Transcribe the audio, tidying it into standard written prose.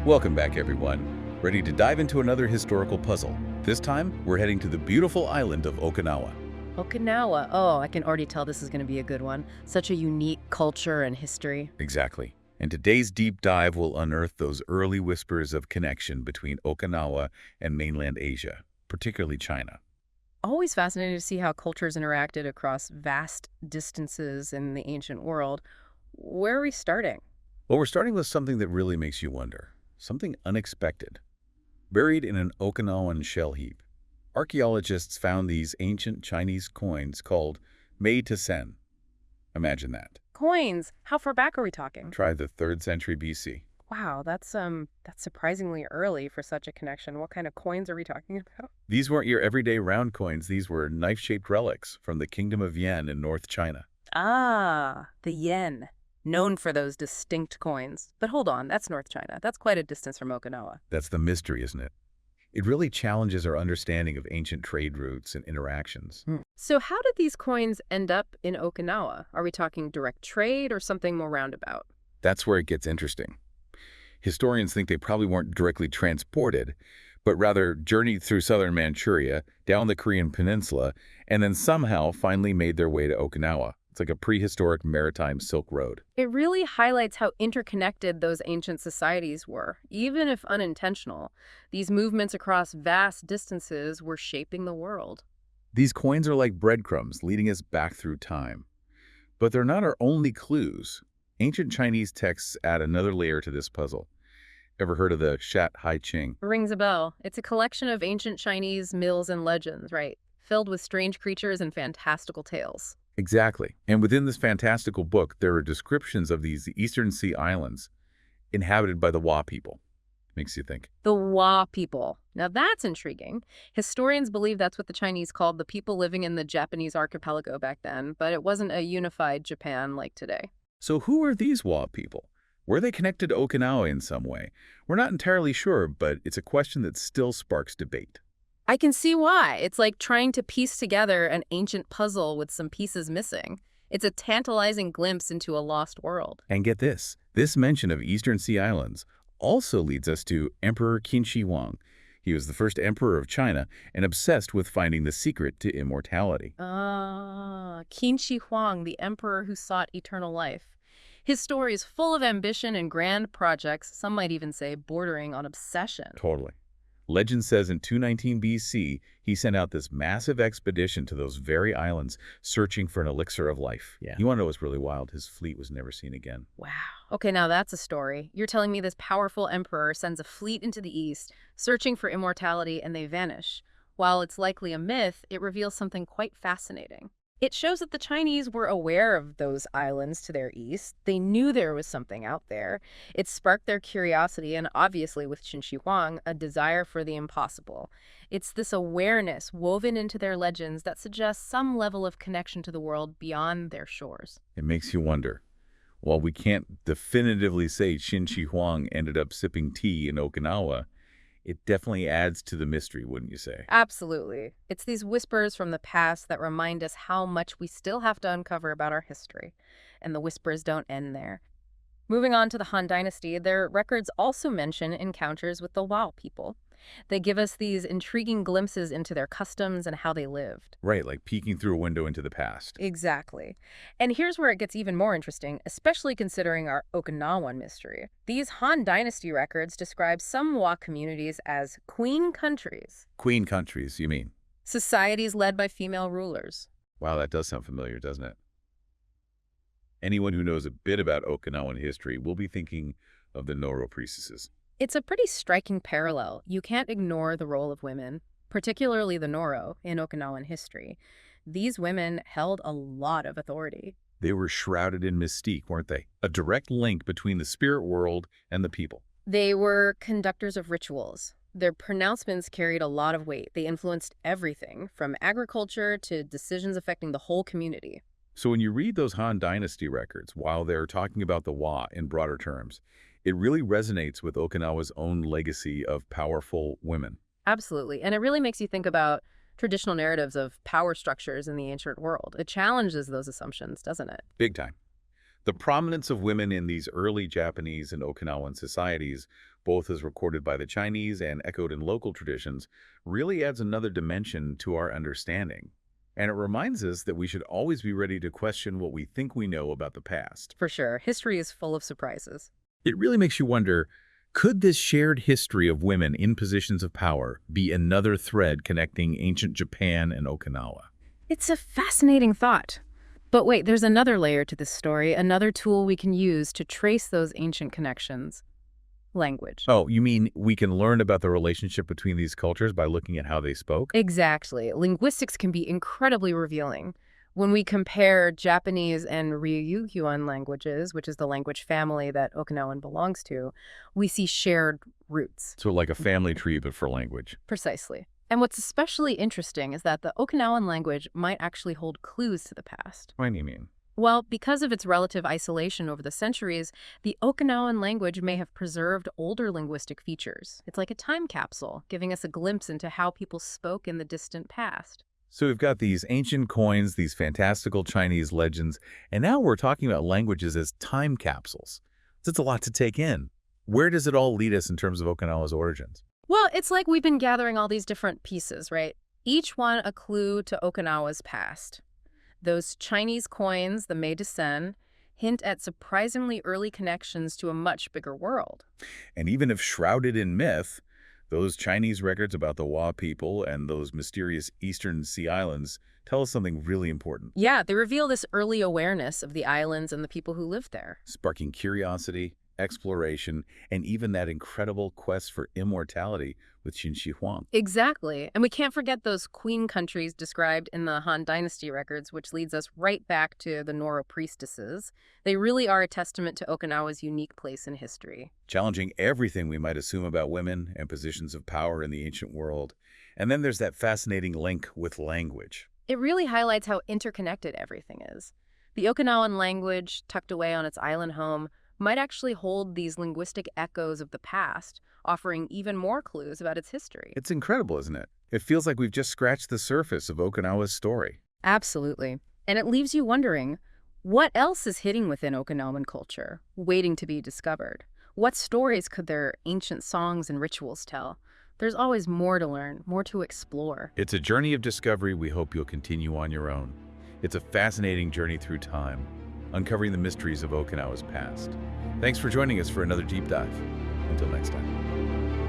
Welcome back, everyone. Ready to dive into another historical puzzle? This time, we're heading to the beautiful island of Okinawa. Okinawa. Oh, I can already tell this is going to be a good one. Such a unique culture and history. Exactly. And today's deep dive will unearth those early whispers of connection between Okinawa and mainland Asia, particularly China. Always fascinating to see how cultures interacted across vast distances in the ancient world. Where are we starting? Well, we're starting with something that really makes you wonder. Something unexpected. Buried in an Okinawan shell heap, archaeologists found these ancient Chinese coins called mei-to-sen. Imagine that. Coins. How far back are we talking? Try the 3rd century BC. Wow, that's surprisingly early for such a connection. What kind of coins are we talking about? These weren't your everyday round coins. These were knife-shaped relics from the Kingdom of Yan in North China. Ah, the yen. Known for those distinct coins. But hold on, that's North China. That's quite a distance from Okinawa. That's the mystery, isn't it? It really challenges our understanding of ancient trade routes and interactions. So how did these coins end up in Okinawa? Are we talking direct trade or something more roundabout? That's where it gets interesting. Historians think they probably weren't directly transported, but rather journeyed through southern Manchuria, down the Korean peninsula, and then somehow finally made their way to Okinawa. It's like a prehistoric maritime Silk Road. It really highlights how interconnected those ancient societies were. Even if unintentional, these movements across vast distances were shaping the world. These coins are like breadcrumbs leading us back through time. But they're not our only clues. Ancient Chinese texts add another layer to this puzzle. Ever heard of the Shan Hai Jing? Rings a bell. It's a collection of ancient Chinese myths and legends, right? Filled with strange creatures and fantastical tales. Exactly. And within this fantastical book, there are descriptions of these Eastern Sea islands inhabited by the Wa people. Makes you think. The Wa people. Now that's intriguing. Historians believe that's what the Chinese called the people living in the Japanese archipelago back then, but it wasn't a unified Japan like today. So who are these Wa people? Were they connected to Okinawa in some way? We're not entirely sure, but it's a question that still sparks debate. I can see why. It's like trying to piece together an ancient puzzle with some pieces missing. It's a tantalizing glimpse into a lost world. And get this mention of Eastern Sea Islands also leads us to Emperor Qin Shi Huang. He was the first emperor of China and obsessed with finding the secret to immortality. Qin Shi Huang, the emperor who sought eternal life. His story is full of ambition and grand projects, some might even say bordering on obsession. Totally. Legend says in 219 BC, he sent out this massive expedition to those very islands, searching for an elixir of life. Yeah. You want to know what's really wild? His fleet was never seen again. Wow. Okay, now that's a story. You're telling me this powerful emperor sends a fleet into the east, searching for immortality, and they vanish. While it's likely a myth, it reveals something quite fascinating. It shows that the Chinese were aware of those islands to their east. They knew there was something out there. It sparked their curiosity and, obviously with Qin Shi Huang, a desire for the impossible. It's this awareness woven into their legends that suggests some level of connection to the world beyond their shores. It makes you wonder. While we can't definitively say Qin Shi Huang ended up sipping tea in Okinawa, it definitely adds to the mystery, wouldn't you say? Absolutely. It's these whispers from the past that remind us how much we still have to uncover about our history. And the whispers don't end there. Moving on to the Han Dynasty, their records also mention encounters with the Wa people. They give us these intriguing glimpses into their customs and how they lived. Right, like peeking through a window into the past. Exactly. And here's where it gets even more interesting, especially considering our Okinawan mystery. These Han Dynasty records describe some Wa communities as queen countries. Queen countries, you mean? Societies led by female rulers. Wow, that does sound familiar, doesn't it? Anyone who knows a bit about Okinawan history will be thinking of the Noro priestesses. It's a pretty striking parallel. You can't ignore the role of women, particularly the Noro, in Okinawan history. These women held a lot of authority. They were shrouded in mystique, weren't they? A direct link between the spirit world and the people. They were conductors of rituals. Their pronouncements carried a lot of weight. They influenced everything, from agriculture to decisions affecting the whole community. So when you read those Han Dynasty records, while they're talking about the Wa in broader terms, it really resonates with Okinawa's own legacy of powerful women. Absolutely. And it really makes you think about traditional narratives of power structures in the ancient world. It challenges those assumptions, doesn't it? Big time. The prominence of women in these early Japanese and Okinawan societies, both as recorded by the Chinese and echoed in local traditions, really adds another dimension to our understanding. And it reminds us that we should always be ready to question what we think we know about the past. For sure, history is full of surprises. It really makes you wonder, could this shared history of women in positions of power be another thread connecting ancient Japan and Okinawa? It's a fascinating thought. But wait, there's another layer to this story, another tool we can use to trace those ancient connections. Language. Oh, you mean we can learn about the relationship between these cultures by looking at how they spoke? Exactly. Linguistics can be incredibly revealing. When we compare Japanese and Ryukyu languages, which is the language family that Okinawan belongs to, we see shared roots. So like a family tree, but for language. Precisely. And what's especially interesting is that the Okinawan language might actually hold clues to the past. What do you mean? Well, because of its relative isolation over the centuries, the Okinawan language may have preserved older linguistic features. It's like a time capsule, giving us a glimpse into how people spoke in the distant past. So we've got these ancient coins, these fantastical Chinese legends, and now we're talking about languages as time capsules. That's a lot to take in. Where does it all lead us in terms of Okinawa's origins? Well, it's like we've been gathering all these different pieces, right? Each one a clue to Okinawa's past. Those Chinese coins, the mei-to-sen, hint at surprisingly early connections to a much bigger world. And even if shrouded in myth, those Chinese records about the Wa people and those mysterious Eastern Sea Islands tell us something really important, Yeah, they reveal this early awareness of the islands and the people who lived there. sparking curiosity, exploration, and even that incredible quest for immortality with Qin Shi Huang. Exactly. And we can't forget those queen countries described in the Han Dynasty records, which leads us right back to the Nora priestesses. They really are a testament to Okinawa's unique place in history. Challenging everything we might assume about women and positions of power in the ancient world. And then there's that fascinating link with language. It really highlights how interconnected everything is. The Okinawan language, tucked away on its island home, might actually hold these linguistic echoes of the past, offering even more clues about its history. It's incredible, isn't it? It feels like we've just scratched the surface of Okinawa's story. Absolutely. And it leaves you wondering, what else is hidden within Okinawan culture, waiting to be discovered? What stories could their ancient songs and rituals tell? There's always more to learn, more to explore. It's a journey of discovery we hope you'll continue on your own. It's a fascinating journey through time, uncovering the mysteries of Okinawa's past. Thanks for joining us for another deep dive. Until next time.